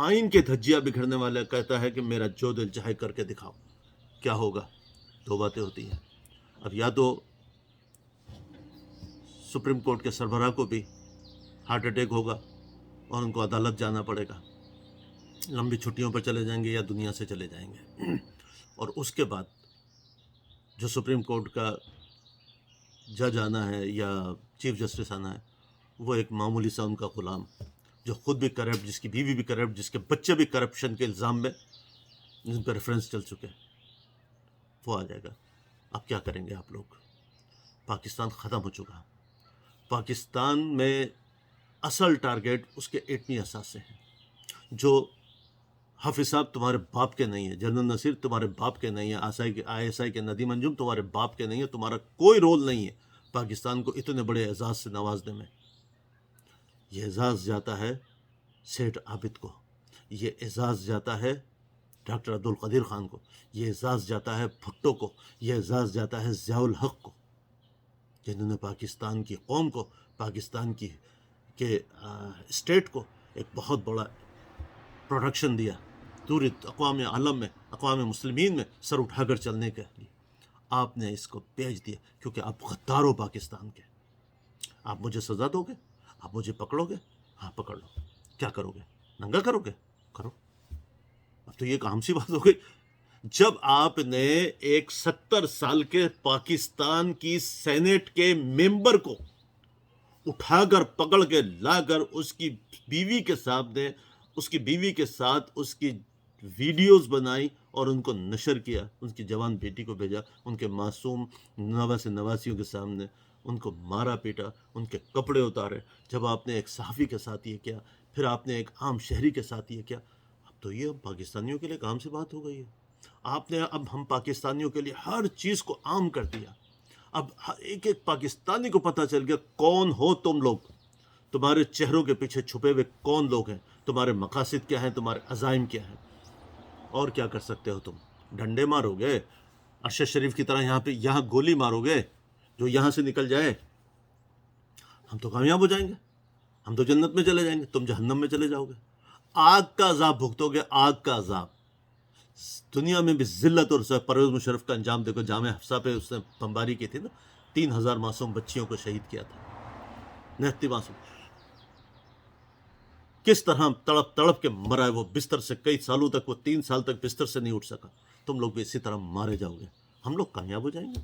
آئین کے دھجیاں بکھرنے والا کہتا ہے کہ میرا جو دل چاہے کر کے دکھاؤ. کیا ہوگا؟ دو باتیں ہوتی ہیں. اب یا تو سپریم کورٹ کے سربراہ کو بھی ہارٹ اٹیک ہوگا اور ان کو عدالت جانا پڑے گا، لمبی چھٹیوں پر چلے جائیں گے یا دنیا سے چلے جائیں گے. اور اس کے بعد جو سپریم کورٹ کا جج آنا ہے یا چیف جسٹس آنا ہے، وہ ایک معمولی سا ان کا غلام جو خود بھی کرپٹ، جس کی بیوی بھی کرپٹ، جس کے بچے بھی کرپشن کے الزام میں جن پہ ریفرنس چل چکے، وہ آ جائے گا. اب کیا کریں گے آپ لوگ؟ پاکستان ختم ہو چکا. پاکستان میں اصل ٹارگیٹ اس کے ایٹمی اثاثے ہیں، جو حافظ صاحب تمہارے باپ کے نہیں ہیں، جنرل نصیر تمہارے باپ کے نہیں ہیں، آئی ایس آئی کے ندیم انجم تمہارے باپ کے نہیں ہیں. تمہارا کوئی رول نہیں ہے پاکستان کو اتنے بڑے اعزاز سے نوازنے میں. یہ اعزاز جاتا ہے سیٹھ عابد کو، یہ اعزاز جاتا ہے ڈاکٹر عبدالقدیر خان کو، یہ اعزاز جاتا ہے بھٹو کو، یہ اعزاز جاتا ہے ضیاء الحق کو، جنہوں نے پاکستان کی قوم کو، پاکستان کی کے اسٹیٹ کو ایک بہت بڑا پروڈکشن دیا پوری اقوام عالم میں، اقوام مسلمین میں سر اٹھا کر چلنے کے لیے. آپ نے اس کو بیچ دیا کیونکہ آپ غدار ہو پاکستان کے. آپ مجھے سزا دو گے؟ آپ مجھے پکڑو گے؟ ہاں پکڑ لو. کیا کرو گے؟ ننگا کرو گے؟ کرو. اب تو یہ ایک عام سی بات ہو گئی. جب آپ نے ایک 70 سال کے پاکستان کی سینیٹ کے ممبر کو اٹھا کر پکڑ کے لا کر اس کی بیوی کے سامنے، اس کی بیوی کے ساتھ اس کی ویڈیوز بنائی اور ان کو نشر کیا، ان کی جوان بیٹی کو بھیجا، ان کے معصوم نواسیوں کے سامنے ان کو مارا پیٹا، ان کے کپڑے اتارے. جب آپ نے ایک صحافی کے ساتھ یہ کیا، پھر آپ نے ایک عام شہری کے ساتھ یہ کیا، اب تو یہ پاکستانیوں کے لیے ایک عام سی بات ہو گئی ہے. آپ نے اب ہم پاکستانیوں کے لیے ہر چیز کو عام کر دیا. اب ایک ایک پاکستانی کو پتہ چل گیا کون ہو تم لوگ، تمہارے چہروں کے پیچھے چھپے ہوئے کون لوگ ہیں، تمہارے مقاصد کیا ہیں، تمہارے عزائم کیا ہیں. اور کیا کر سکتے ہو تم؟ ڈنڈے مارو گے ارشد شریف کی طرح، یہاں گولی مارو گے جو یہاں سے نکل جائے؟ ہم تو کامیاب ہو جائیں گے، ہم تو جنت میں چلے جائیں گے، تم جہنم میں چلے جاؤ گے. آگ کا عذاب بھگتو گے، آگ کا عذاب. دنیا میں بھی ذلت. اور پرویز مشرف کا انجام دیکھو، جامعہ حفصہ پہ اس نے بمباری کی تھی نا، 3000 معصوم بچیوں کو شہید کیا تھا، نہتی معصوم. کس طرح تڑپ تڑپ کے مرا ہے وہ بستر سے، کئی سالوں تک، وہ 3 سال تک بستر سے نہیں اٹھ سکا. تم لوگ بھی اسی طرح مارے جاؤ گے. ہم لوگ کامیاب ہو جائیں گے.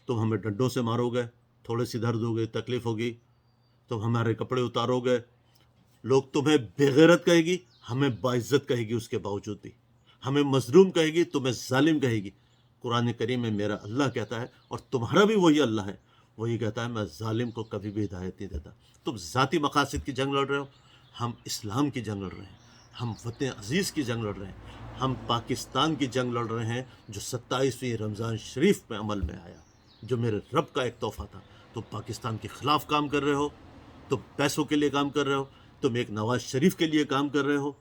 تم ہمیں ڈنڈوں سے مارو گے، تھوڑے سی درد ہو گئی، تکلیف ہوگی، تم ہمارے کپڑے اتارو گے، لوگ تمہیں بے غیرت کہے گی، ہمیں باعزت کہے گی. اس کے باوجود بھی ہمیں مظلوم کہے گی، تمہیں ظالم کہے گی. قرآن کریم میں میرا اللہ کہتا ہے، اور تمہارا بھی وہی اللہ ہے، وہی کہتا ہے میں ظالم کو کبھی بھی ہدایت نہیں دیتا. تم ذاتی مقاصد کی جنگ لڑ رہے ہو، ہم اسلام کی جنگ لڑ رہے ہیں، ہم وطن عزیز کی جنگ لڑ رہے ہیں، ہم پاکستان کی جنگ لڑ رہے ہیں جو 27ویں رمضان شریف میں عمل میں آیا، جو میرے رب کا ایک تحفہ تھا. تم پاکستان کے خلاف کام کر رہے ہو، تم پیسوں کے لیے کام کر رہے ہو، تم ایک نواز شریف کے لیے کام کر رہے ہو،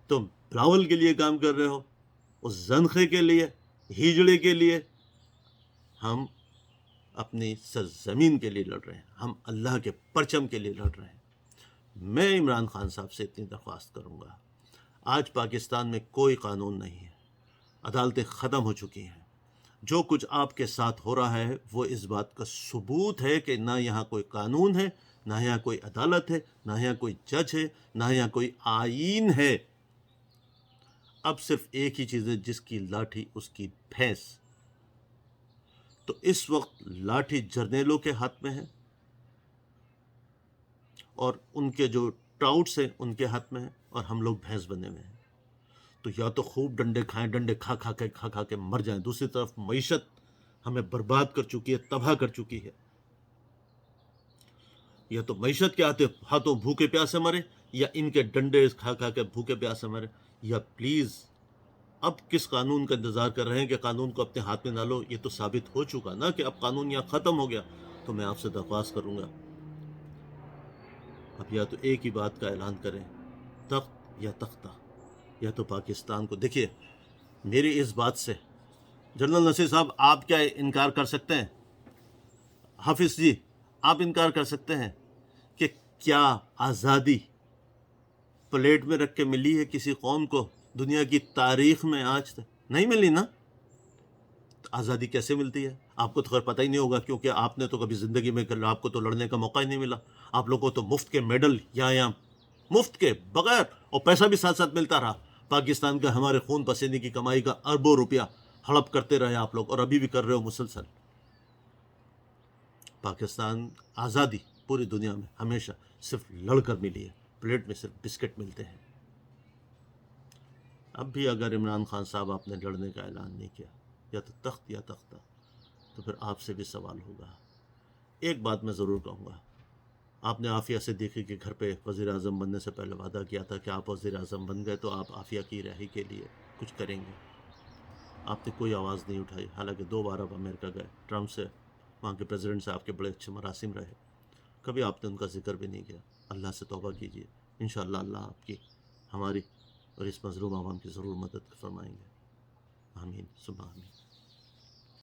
تم بلاول کے لیے کام کر رہے ہو، اس زنخے کے لیے، ہیجڑے کے لیے. ہم اپنی سرزمین کے لیے لڑ رہے ہیں، ہم اللہ کے پرچم کے لیے لڑ رہے ہیں. میں عمران خان صاحب سے اتنی درخواست کروں گا، آج پاکستان میں کوئی قانون نہیں ہے، عدالتیں ختم ہو چکی ہیں. جو کچھ آپ کے ساتھ ہو رہا ہے وہ اس بات کا ثبوت ہے کہ نہ یہاں کوئی قانون ہے، نہ یہاں کوئی عدالت ہے، نہ یہاں کوئی جج ہے، نہ یہاں کوئی آئین ہے. اب صرف ایک ہی چیز ہے، جس کی لاٹھی اس کی بھینس. تو اس وقت لاٹھی جرنیلوں کے ہاتھ میں ہے اور ان کے جو ٹراؤٹس ہیں ان کے ہاتھ میں ہے، اور ہم لوگ بھینس بنے ہوئے ہیں. تو یا تو خوب ڈنڈے کھائیں، ڈنڈے کھا کھا کے مر جائیں. دوسری طرف معیشت ہمیں برباد کر چکی ہے، تباہ کر چکی ہے. یا تو معیشت کے ہاتھوں بھوکے پیاسے مرے، یا ان کے ڈنڈے کھا کے بھوکے پیاسے مرے. یا پلیز اب کس قانون کا انتظار کر رہے ہیں کہ قانون کو اپنے ہاتھ میں نہ لو؟ یہ تو ثابت ہو چکا نا کہ اب قانون یہاں ختم ہو گیا. تو میں آپ سے درخواست کروں گا، اب یا تو ایک ہی بات کا اعلان کریں، تخت یا تختہ. یا تو پاکستان کو دیکھیے، میری اس بات سے جنرل نصیر صاحب آپ کیا انکار کر سکتے ہیں؟ حافظ جی آپ انکار کر سکتے ہیں کہ کیا آزادی پلیٹ میں رکھ کے ملی ہے کسی قوم کو دنیا کی تاریخ میں آج تک نہیں ملی نا. آزادی کیسے ملتی ہے؟ آپ کو تو خیر پتہ ہی نہیں ہوگا، کیونکہ آپ نے تو کبھی زندگی میں آپ کو تو لڑنے کا موقع ہی نہیں ملا. آپ لوگوں کو تو مفت کے میڈل یہاں مفت کے بغیر، اور پیسہ بھی ساتھ ساتھ ملتا رہا. پاکستان کا ہمارے خون پسینے کی کمائی کا اربوں روپیہ ہڑپ کرتے رہے آپ لوگ، اور ابھی بھی کر رہے ہو مسلسل. پاکستان آزادی پوری دنیا میں ہمیشہ صرف لڑ کر ملی ہے، پلیٹ میں صرف بسکٹ ملتے ہیں. اب بھی اگر عمران خان صاحب آپ نے لڑنے کا اعلان نہیں کیا، یا تو تخت یا تختہ، تو پھر آپ سے بھی سوال ہوگا. ایک بات میں ضرور کہوں گا، آپ نے عافیہ سے دیکھی کہ گھر پہ وزیر اعظم بننے سے پہلے وعدہ کیا تھا کہ آپ وزیر اعظم بن گئے تو آپ عافیہ کی رہائی کے لیے کچھ کریں گے. آپ نے کوئی آواز نہیں اٹھائی، حالانکہ 2 بار آپ امریکہ گئے، ٹرمپ سے، وہاں کے پریزیڈنٹ سے آپ کے بڑے اچھے مراسم رہے، کبھی آپ نے ان کا ذکر بھی نہیں کیا. اللہ سے توبہ کیجیے، انشاءاللہ اللہ آپ کی، ہماری اور اس مظلوم عوام کی ضرور مدد فرمائیں گے. آمین ثم آمین.